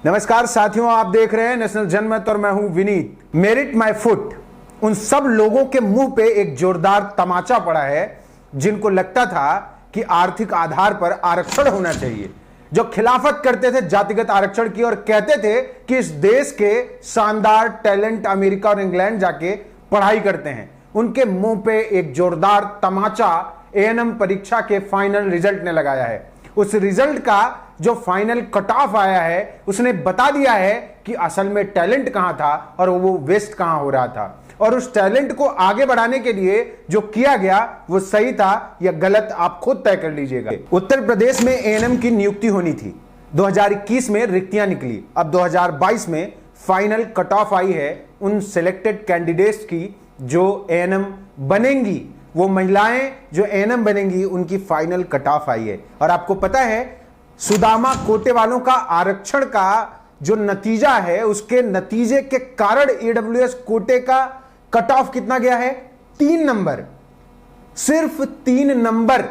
नमस्कार साथियों, आप देख रहे हैं नेशनल जनमत और मैं हूं विनीत। मेरिट माय फुट, उन सब लोगों के मुंह पे एक जोरदार तमाचा पड़ा है जिनको लगता था कि आर्थिक आधार पर आरक्षण होना चाहिए, जो खिलाफत करते थे जातिगत आरक्षण की और कहते थे कि इस देश के शानदार टैलेंट अमेरिका और इंग्लैंड जाके पढ़ाई करते हैं। उनके मुंह पे एक जोरदार तमाचा एएनएम परीक्षा के फाइनल रिजल्ट ने लगाया है। उस रिजल्ट का जो फाइनल कट ऑफ आया है उसने बता दिया है कि असल में टैलेंट कहां था और वो वेस्ट कहां हो रहा था, और उस टैलेंट को आगे बढ़ाने के लिए जो किया गया वो सही था या गलत, आप खुद तय कर लीजिएगा। उत्तर प्रदेश में एएनएम की नियुक्ति होनी थी, 2021 में रिक्तियां निकली, अब 2022 में फाइनल कट ऑफ आई है उन सिलेक्टेड कैंडिडेट्स की जो एएनएम बनेंगी। वो महिलाएं जो एएनएम बनेंगी उनकी फाइनल कट ऑफ आई है। और आपको पता है सुदामा कोटे वालों का आरक्षण का जो नतीजा है, उसके नतीजे के कारण ईडब्ल्यूएस कोटे का कट ऑफ कितना गया है? 3 नंबर, सिर्फ 3 नंबर।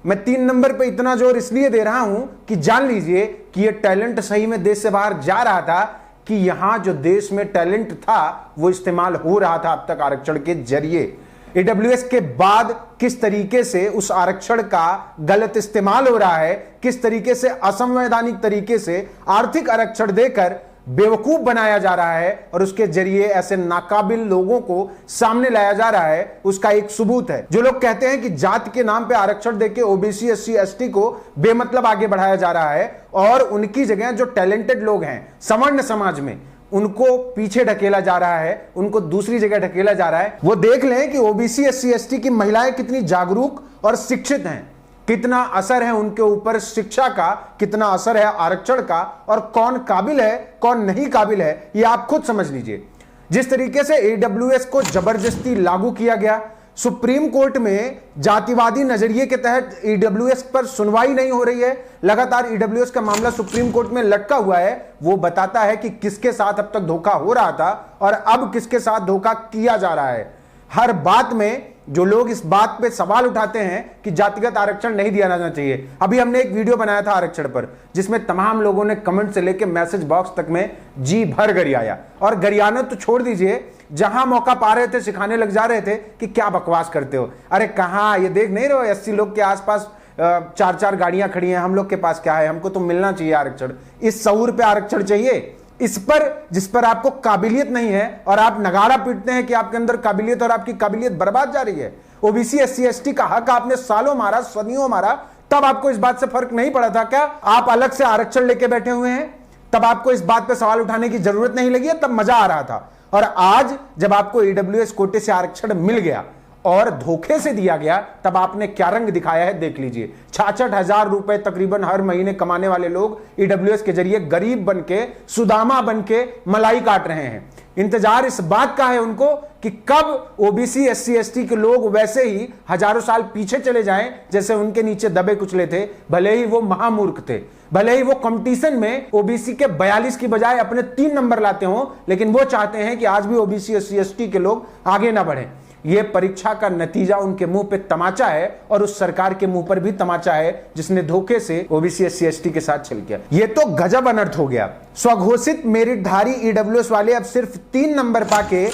मैं 3 नंबर पे इतना जोर इसलिए दे रहा हूं कि जान लीजिए कि ये टैलेंट सही में देश से बाहर जा रहा था, कि यहां जो देश में टैलेंट था वो इस्तेमाल हो रहा था अब तक आरक्षण के जरिए। ईडब्ल्यूएस के बाद किस तरीके से उस आरक्षण का गलत इस्तेमाल हो रहा है, किस तरीके से असंवैधानिक तरीके से आर्थिक आरक्षण देकर बेवकूफ बनाया जा रहा है और उसके जरिए ऐसे नाकाबिल लोगों को सामने लाया जा रहा है, उसका एक सबूत है। जो लोग कहते हैं कि जाति के नाम पे आरक्षण देके ओबीसी एससी एसटी को बेमतलब आगे बढ़ाया जा रहा है और उनकी जगह जो टैलेंटेड लोग हैं सवर्ण समाज में उनको पीछे ढकेला जा रहा है, उनको दूसरी जगह ढकेला जा रहा है। वो देख लें कि ओबीसी एससी एसटी की महिलाएं कितनी जागरूक और शिक्षित हैं, कितना असर है उनके ऊपर शिक्षा का, कितना असर है आरक्षण का, और कौन काबिल है कौन नहीं काबिल है ये आप खुद समझ लीजिए। जिस तरीके से ईडब्ल्यूएस को जबरदस्ती लागू किया गया, सुप्रीम कोर्ट में जातिवादी नजरिए के तहत ईडब्ल्यूएस पर सुनवाई नहीं हो रही है, लगातार ईडब्ल्यूएस का मामला सुप्रीम कोर्ट में लटका हुआ है, वो बताता है कि किसके साथ अब तक धोखा हो रहा था और अब किसके साथ धोखा किया जा रहा है। हर बात में जो लोग इस बात पे सवाल उठाते हैं कि जातिगत आरक्षण नहीं दिया जाना चाहिए। अभी हमने एक वीडियो बनाया था आरक्षण पर, जिसमें तमाम लोगों ने कमेंट से लेकर मैसेज बॉक्स तक में जी भर गरियाया, और गरियाना तो छोड़ दीजिए, जहां मौका पा रहे थे सिखाने लग जा रहे थे कि क्या बकवास करते हो। अरे कहां, ये देख नहीं रहे हो 80 लोग के आसपास 4-4 गाड़ियां खड़ी हैं, हम लोग के पास क्या है? हमको तो मिलना चाहिए आरक्षण। इस शऊर पे आरक्षण चाहिए, इस पर जिस पर आपको काबिलियत नहीं है और आप नगाड़ा पीटते हैं कि आपके अंदर काबिलियत, और आपकी काबिलियत बर्बाद जा रही है। ओबीसी एससी एसटी का हक आपने सालों मारा, सदियों मारा, तब आपको इस बात से फर्क नहीं पड़ा था क्या? आप अलग से आरक्षण लेके बैठे हुए हैं, तब आपको इस बात पे सवाल उठाने की जरूरत नहीं लगी है, तब मजा आ रहा था। और आज जब आपको ईडब्ल्यूएस कोटे से आरक्षण मिल गया और धोखे से दिया गया, तब आपने क्या रंग दिखाया है देख लीजिए। 66,000 रुपए तकरीबन हर महीने कमाने वाले लोग ईडब्ल्यूएस के जरिए गरीब बनके, सुदामा बनके मलाई काट रहे हैं। इंतजार इस बात का है उनको कि कब ओबीसी एससी एसटी के लोग वैसे ही हजारों साल पीछे चले जाएं जैसे उनके नीचे दबे कुचले थे, भले ही वो महामूर्ख थे, भले ही वो कंपटीशन में ओबीसी के 42 की बजाय अपने 3 नंबर लाते हों, लेकिन वो चाहते हैं कि आज भी ओबीसी एससी एसटी के लोग आगे ना बढ़े। ये परीक्षा का नतीजा उनके मुंह पे तमाचा है और उस सरकार के मुंह पर भी तमाचा है जिसने धोखे से ओबीसी एससी एसटी के साथ छल किया। ये तो गजब अनर्थ हो गया। स्वघोषित मेरिटधारी ईडब्ल्यूएस वाले अब सिर्फ 3 नंबर पाके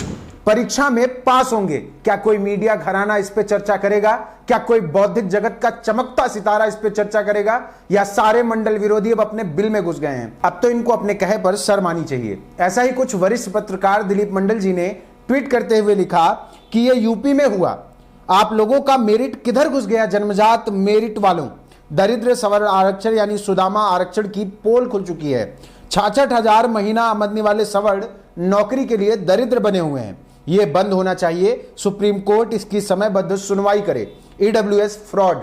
परीक्षा में पास होंगे। क्या कोई मीडिया घराना इस पे चर्चा करेगा? क्या कोई बौद्धिक जगत का चमकता सितारा इस पे चर्चा करेगा? या सारे मंडल विरोधी अब अपने बिल में घुस गए हैं? अब तो इनको अपने कहे पर शर्म आनी चाहिए। ऐसा ही कुछ वरिष्ठ पत्रकार दिलीप मंडल जी ने ट्वीट करते हुए लिखा कि ये यूपी में हुआ, आप लोगों का मेरिट किधर घुस गया? जन्मजात मेरिट वालों, दरिद्र सवर्ण आरक्षण यानी सुदामा आरक्षण की पोल खुल चुकी है। 66,000 महीना आमदनी वाले सवर्ण नौकरी के लिए दरिद्र बने हुए हैं। ये बंद होना चाहिए, सुप्रीम कोर्ट इसकी समयबद्ध सुनवाई करे। ईडब्ल्यूएस फ्रॉड,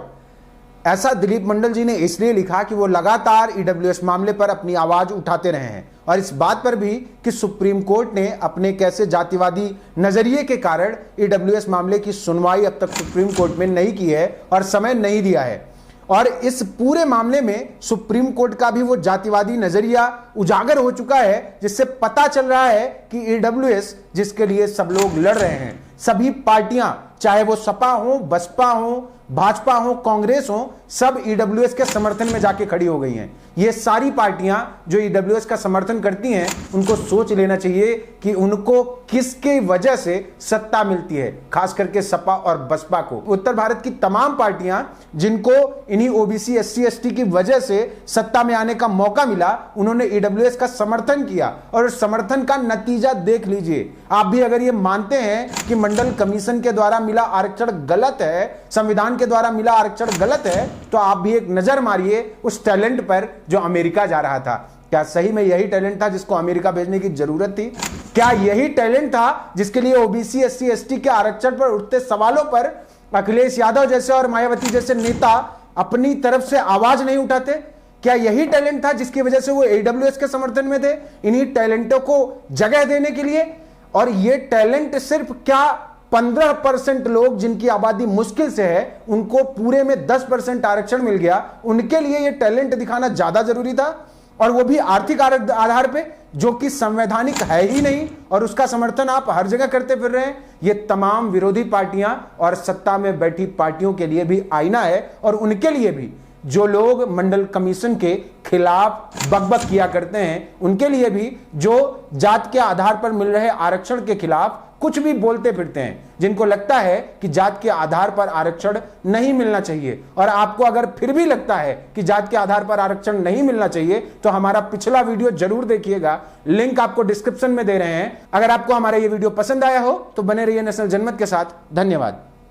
ऐसा दिलीप मंडल जी ने इसलिए लिखा कि वो लगातार ईडब्ल्यूएस मामले पर अपनी आवाज उठाते रहे हैं, और इस बात पर भी कि सुप्रीम कोर्ट ने अपने कैसे जातिवादी नजरिए के कारण ईडब्ल्यूएस मामले की सुनवाई अब तक सुप्रीम कोर्ट में नहीं की है और समय नहीं दिया है। और इस पूरे मामले में सुप्रीम कोर्ट का भी वो जातिवादी नजरिया उजागर हो चुका है, जिससे पता चल रहा है कि ईडब्ल्यूएस जिसके लिए सब लोग लड़ रहे हैं, सभी पार्टियां, चाहे वो सपा हो, बसपा हो, भाजपा हो, कांग्रेस हो, सब ईडब्ल्यूएस के समर्थन में जाके खड़ी हो गई हैं। ये सारी पार्टियां जो ईडब्ल्यूएस का समर्थन करती हैं, उनको सोच लेना चाहिए कि उनको किसके वजह से सत्ता मिलती है, खास करके सपा और बसपा को। उत्तर भारत की तमाम पार्टियां जिनको इन्हीं ओबीसी, एससी, एसटी की वजह से सत्ता में आने का मौका मिला, उन्होंने ईडब्ल्यूएस का समर्थन किया और उस समर्थन का नतीजा देख लीजिए। आप भी अगर ये मानते हैं कि मंडल कमीशन के द्वारा मिला आरक्षण गलत है, संविधान के द्वारा मिला आरक्षण गलत है, तो आप भी एक नजर मारिए उस टैलेंट पर जो अमेरिका जा रहा था। क्या सही में यही टैलेंट था जिसको अमेरिका भेजने की जरूरत थी? क्या यही टैलेंट था जिसके लिए ओबीसी, एससी, एसटी के आरक्षण पर उठते सवालों पर अखिलेश यादव जैसे और मायावती जैसे नेता अपनी तरफ से आवाज नहीं उठाते? क्या यही टैलेंट था जिसकी वजह से वो ईडब्ल्यूएस के समर्थन में थे, इन्हीं टैलेंटों को जगह देने के लिए? और ये टैलेंट सिर्फ क्या 15% लोग जिनकी आबादी मुश्किल से है, उनको पूरे में 10% आरक्षण मिल गया, उनके लिए ये टैलेंट दिखाना ज्यादा जरूरी था? और वो भी आर्थिक आधार पे, जो कि संवैधानिक है ही नहीं, और उसका समर्थन आप हर जगह करते फिर रहे हैं। ये तमाम विरोधी पार्टियां और सत्ता में बैठी पार्टियों के लिए भी आईना है, और उनके लिए भी जो लोग मंडल कमीशन के खिलाफ बकबक किया करते हैं, उनके लिए भी जो जात के आधार पर मिल रहे आरक्षण के खिलाफ कुछ भी बोलते फिरते हैं, जिनको लगता है कि जात के आधार पर आरक्षण नहीं मिलना चाहिए। और आपको अगर फिर भी लगता है कि जात के आधार पर आरक्षण नहीं मिलना चाहिए, तो हमारा पिछला वीडियो जरूर देखिएगा, लिंक आपको डिस्क्रिप्शन में दे रहे हैं। अगर आपको हमारा ये वीडियो पसंद आया हो तो बने रहिए नेशनल जनमत के साथ। धन्यवाद।